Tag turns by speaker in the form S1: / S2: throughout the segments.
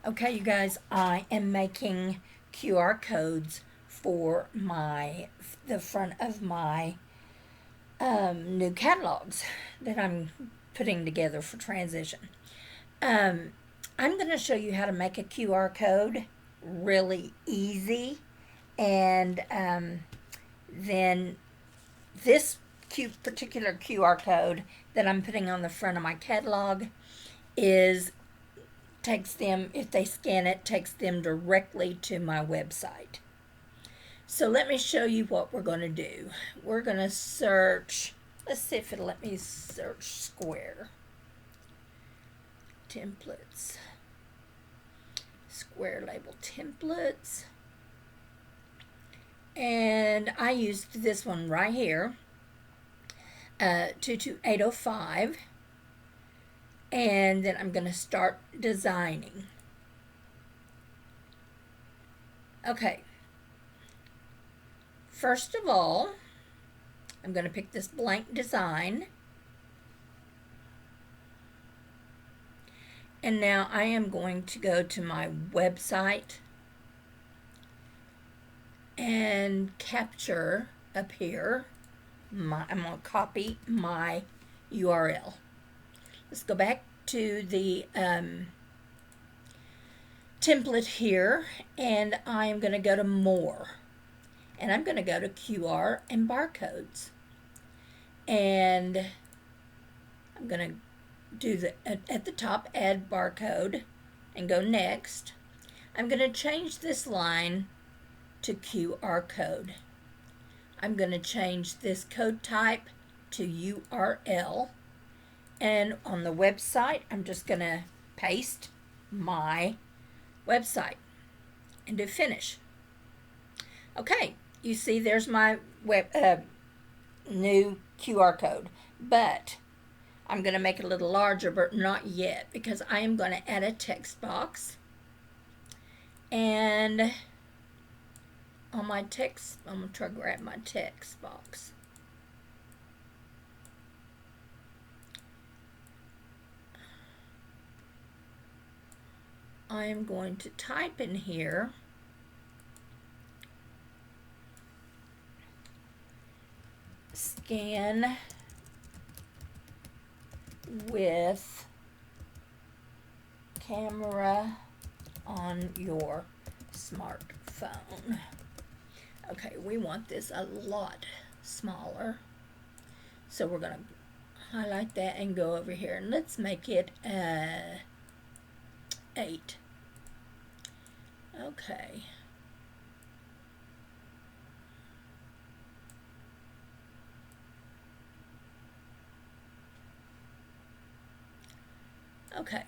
S1: Okay, you guys, I am making QR codes for the front of my new catalogs that I'm putting together for transition. Um, I'm going to show you how to make a QR code really easy, and then this particular QR code that I'm putting on the front of my catalog is takes them, if they scan it, takes them directly to my website. So let me show you what we're going to do. We're going to search, let's see if it'll let me search square. Templates. Square label templates. And I used this one right here, 22805. And then I'm going to start designing. Okay. First of all, I'm going to pick this blank design. And now I am going to go to my website and capture up here. I'm going to copy my URL. Let's go back to the template here, and I am going to go to More. And I'm going to go to QR and barcodes. And I'm going to do at the top, add barcode, and go next. I'm going to change this line to QR code. I'm going to change this code type to URL. And on the website, I'm just going to paste my website and do finish. Okay, you see there's my new QR code, but I'm going to make it a little larger, but not yet, because I am going to add a text box. And on my text, I'm going to try to grab my text box. I am going to type in here scan with camera on your smartphone. Okay, we want this a lot smaller. So we're going to highlight that and go over here, and let's make it 8. Okay. Okay.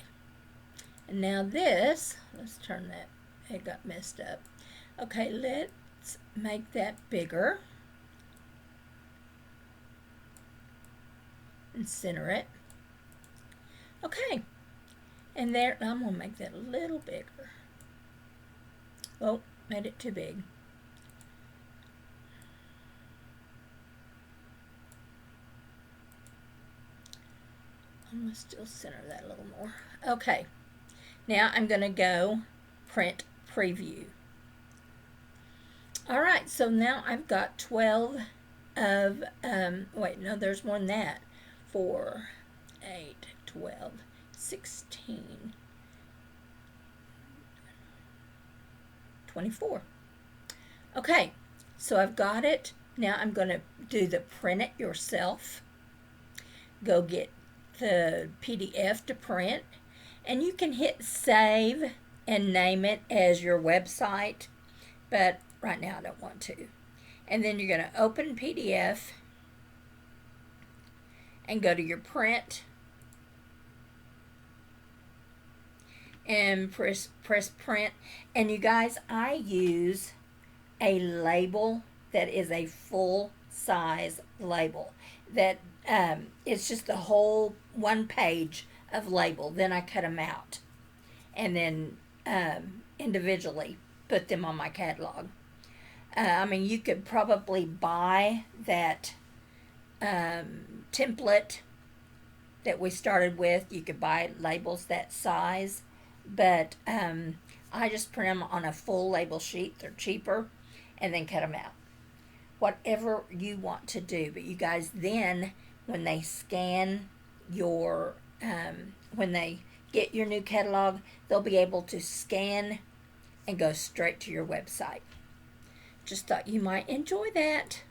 S1: And now this, let's turn that, it got messed up. Okay, let's make that bigger. And center it. Okay. And there, I'm going to make that a little bigger. Oh, made it too big. I'm going to still center that a little more. Okay. Now I'm going to go print preview. All right, so now I've got 12 of, wait, no, there's more than that. 4, 8, 12, 16, 24. Okay, so I've got it. Now I'm going to do the print it yourself. Go get the PDF to print, and you can hit save and name it as your website, but right now I don't want to. And then you're going to open PDF and go to your print and press print. And you guys, I use a label that is a full size label that it's just the whole one page of label. Then I cut them out and then individually put them on my catalog. I mean, you could probably buy that template that we started with. You could buy labels that size, but I just print them on a full label sheet. They're cheaper, and then cut them out. Whatever you want to do, but you guys then, when they scan your, when they get your new catalog, they'll be able to scan and go straight to your website. Just thought you might enjoy that.